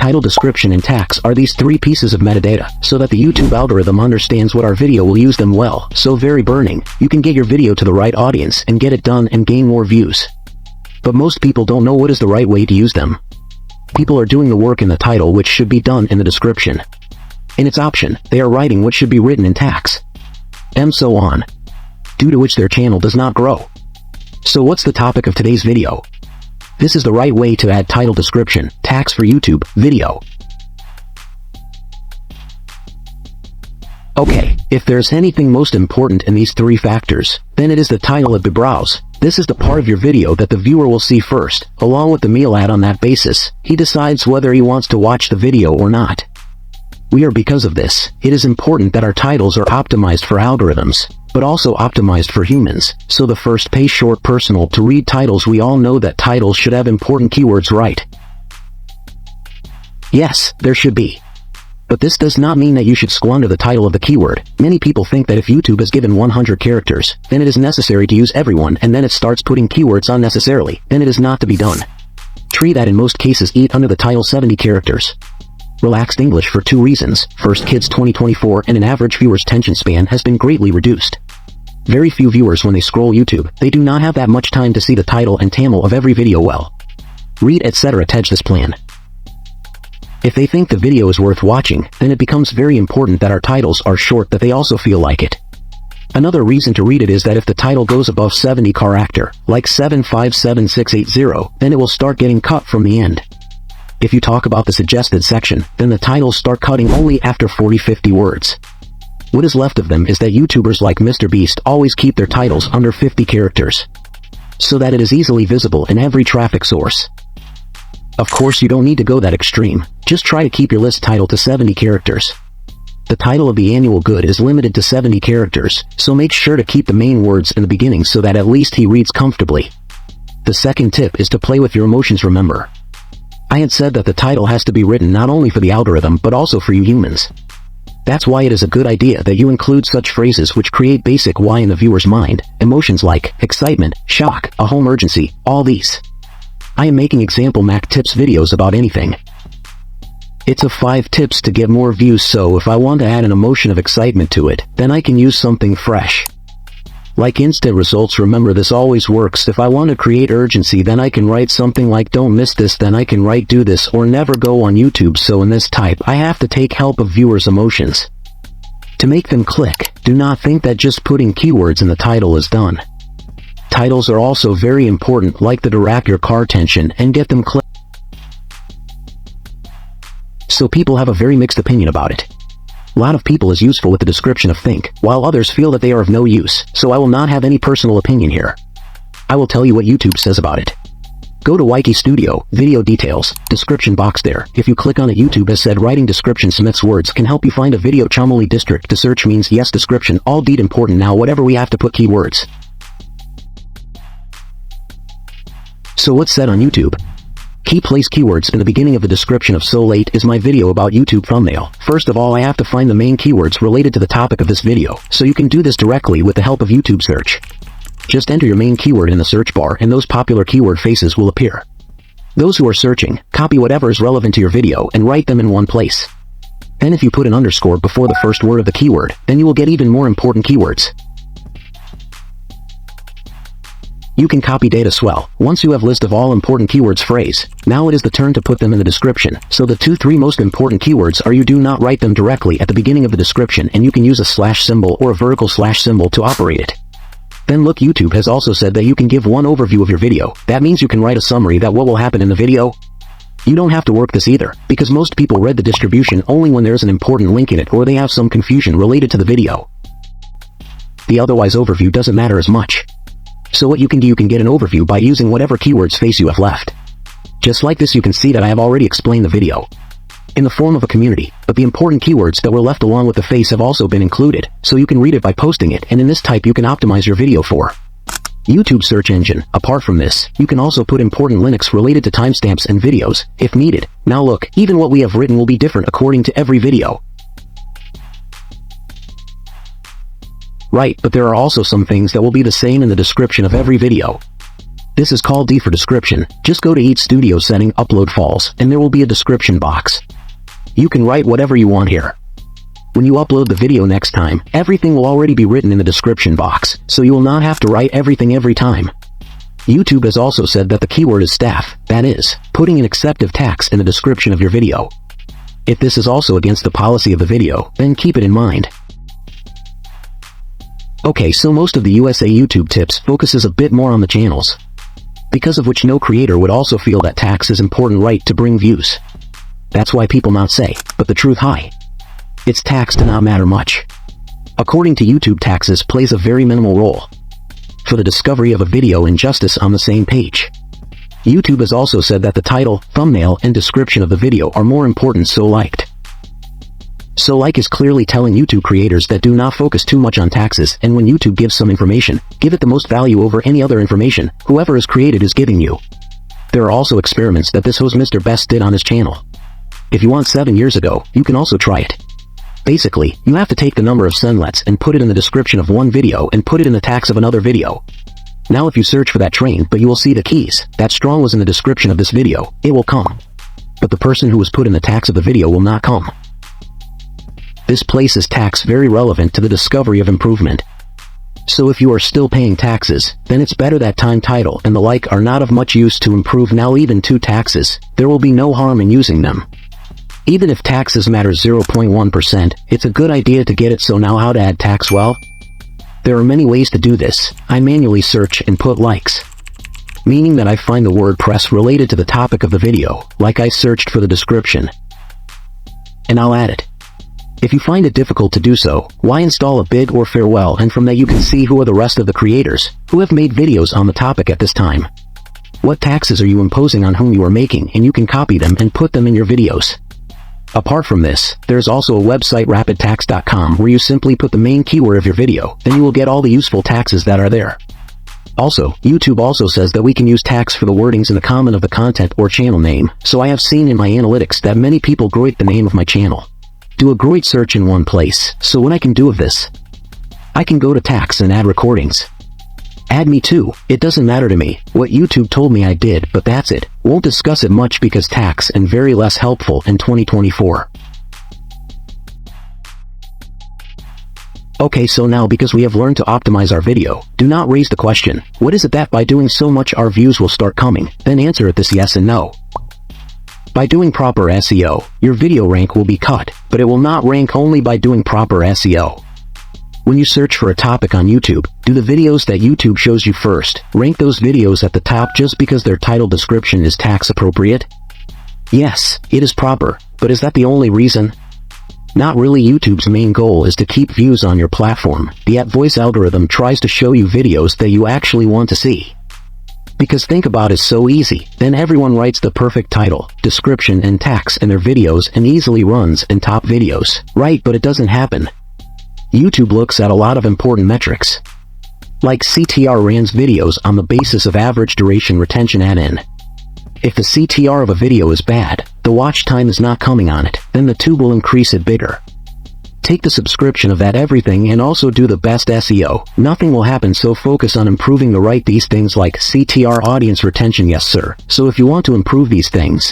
Title, description, and tags are these three pieces of metadata, so that the YouTube algorithm understands what our video will use them well. So very burning, you can get your video to the right audience and get it done and gain more views. But most people don't know what is the right way to use them. People are doing the work in the title which should be done in the description. In its option, they are writing what should be written in tags. And so on. Due to which their channel does not grow. So what's the topic of today's video? This is the right way to add title, description, tags for YouTube video. Okay, if there's anything most important in these three factors, then it is the title of the browse. This is the part of your video that the viewer will see first, along with the meal ad. On that basis, he decides whether he wants to watch the video or not. Because of this, it is important that our titles are optimized for algorithms, but also optimized for humans. So the first, pay short, personal to read titles. We all know that titles should have important keywords, right? Yes, there should be. But this does not mean that you should squander the title of the keyword. Many people think that if YouTube has given 100 characters, then it is necessary to use everyone, and then it starts putting keywords unnecessarily. Then it is not to be done. Tree that in most cases eat under the title 70 characters. Relaxed English for two reasons. First, kids 2024 and an average viewer's attention span has been greatly reduced. Very few viewers, when they scroll YouTube, they do not have that much time to see the title and Tamil of every video well. Read etc. Tej this plan. If they think the video is worth watching, then it becomes very important that our titles are short, that they also feel like it. Another reason to read it is that if the title goes above 70 character, like 757680, then it will start getting cut from the end. If you talk about the suggested section, then the titles start cutting only after 40-50 words. What is left of them is that YouTubers like Mr. Beast always keep their titles under 50 characters, so that it is easily visible in every traffic source. Of course, you don't need to go that extreme. Just try to keep your list title to 70 characters. The title of the annual good is limited to 70 characters, so make sure to keep the main words in the beginning so that at least he reads comfortably. The second tip is to play with your emotions. Remember, I had said that the title has to be written not only for the algorithm but also for you humans. That's why it is a good idea that you include such phrases which create basic why in the viewer's mind, emotions like excitement, shock, a home emergency, all these. I am making example Mac tips videos about anything. It's a 5 tips to get more views, so if I want to add an emotion of excitement to it, then I can use something fresh. Like instant results. Remember, this always works. If I want to create urgency, then I can write something like don't miss this, then I can write do this or never go on YouTube. So in this type, I have to take help of viewers' emotions to make them click. Do not think that just putting keywords in the title is done. Titles are also very important, like to direct your car attention and get them click. So people have a very mixed opinion about it. A lot of people is useful with the description of think, while others feel that they are of no use, so I will not have any personal opinion here. I will tell you what YouTube says about it. Go to Likhe Studio, video details, description box there. If you click on it, YouTube has said writing description Smith's words can help you find a video. Chamoli district to search means yes, description, all deed important. Now whatever we have to put keywords. So what's said on YouTube? Place keywords in the beginning of the description of so late is my video about YouTube thumbnail. First of all, I have to find the main keywords related to the topic of this video, so you can do this directly with the help of YouTube search. Just enter your main keyword in the search bar and those popular keyword faces will appear. Those who are searching, copy whatever is relevant to your video and write them in one place. Then if you put an underscore before the first word of the keyword, then you will get even more important keywords. You can copy data swell. Once you have list of all important keywords phrase, now it is the turn to put them in the description. So the 2-3 most important keywords are, you do not write them directly at the beginning of the description, and you can use a slash symbol or a vertical slash symbol to operate it. Then look, YouTube has also said that you can give one overview of your video. That means you can write a summary that what will happen in the video. You don't have to work this either, because most people read the distribution only when there's an important link in it or they have some confusion related to the video. The otherwise overview doesn't matter as much. So what you can do, you can get an overview by using whatever keywords face you have left. Just like this, you can see that I have already explained the video in the form of a community, but the important keywords that were left along with the face have also been included, so you can read it by posting it, and in this type you can optimize your video for YouTube search engine. Apart from this, you can also put important links related to timestamps and videos, if needed. Now look, even what we have written will be different according to every video. Right, but there are also some things that will be the same in the description of every video. This is called D for description. Just go to each studio setting, upload files, and there will be a description box. You can write whatever you want here. When you upload the video next time, everything will already be written in the description box, so you will not have to write everything every time. YouTube has also said that the keyword is staff, that is, putting an acceptive tax in the description of your video. If this is also against the policy of the video, then keep it in mind. Okay, so most of the USA YouTube tips focuses a bit more on the channels, because of which no creator would also feel that tax is important right to bring views. That's why people not say, but the truth high. Its tax do not matter much. According to YouTube, taxes plays a very minimal role for the discovery of a video and justice on the same page. YouTube has also said that the title, thumbnail, and description of the video are more important, so liked. So like is clearly telling YouTube creators that do not focus too much on taxes, and when YouTube gives some information, give it the most value over any other information whoever is created is giving you. There are also experiments that this host Mr. Best did on his channel. If you want 7 years ago, you can also try it. Basically, you have to take the number of sunlets and put it in the description of one video and put it in the tax of another video. Now if you search for that train but you will see the keys, that strong was in the description of this video, it will come. But the person who was put in the tax of the video will not come. This places tax very relevant to the discovery of improvement. So if you are still paying taxes, then it's better that time, title, and the like are not of much use to improve now. Even 2 taxes, there will be no harm in using them. Even if taxes matter 0.1%, it's a good idea to get it. So now how to add tax? Well, there are many ways to do this. I manually search and put likes, meaning that I find the word press related to the topic of the video, like I searched for the description, and I'll add it. If you find it difficult to do so, why install a big or farewell, and from that you can see who are the rest of the creators who have made videos on the topic at this time. What taxes are you imposing on whom you are making, and you can copy them and put them in your videos. Apart from this, there's also a website rapidtax.com where you simply put the main keyword of your video, then you will get all the useful taxes that are there. Also, YouTube also says that we can use tax for the wordings in the comment of the content or channel name, so I have seen in my analytics that many people write the name of my channel. Do a great search in one place, so what I can do of this, I can go to tax and add recordings. Add me too, it doesn't matter to me what YouTube told me I did, but that's it. Won't discuss it much because tax and very less helpful in 2024. Okay, so now because we have learned to optimize our video, do not raise the question, what is it that by doing so much our views will start coming? Then answer it this yes and no. By doing proper SEO, your video rank will be cut, but it will not rank only by doing proper SEO. When you search for a topic on YouTube, do the videos that YouTube shows you first rank those videos at the top just because their title description is tax appropriate? Yes, it is proper, but is that the only reason? Not really. YouTube's main goal is to keep views on your platform. The ad voice algorithm tries to show you videos that you actually want to see. Because think about it, so easy, then everyone writes the perfect title, description, and tax in their videos and easily runs in top videos, right? But it doesn't happen. YouTube looks at a lot of important metrics, like CTR, runs videos on the basis of average duration retention add-in. If the CTR of a video is bad, the watch time is not coming on it, then the tube will increase it bigger. Take the subscription of that everything and also do the best SEO. Nothing will happen, so focus on improving these things like CTR, audience retention. Yes sir. So if you want to improve these things,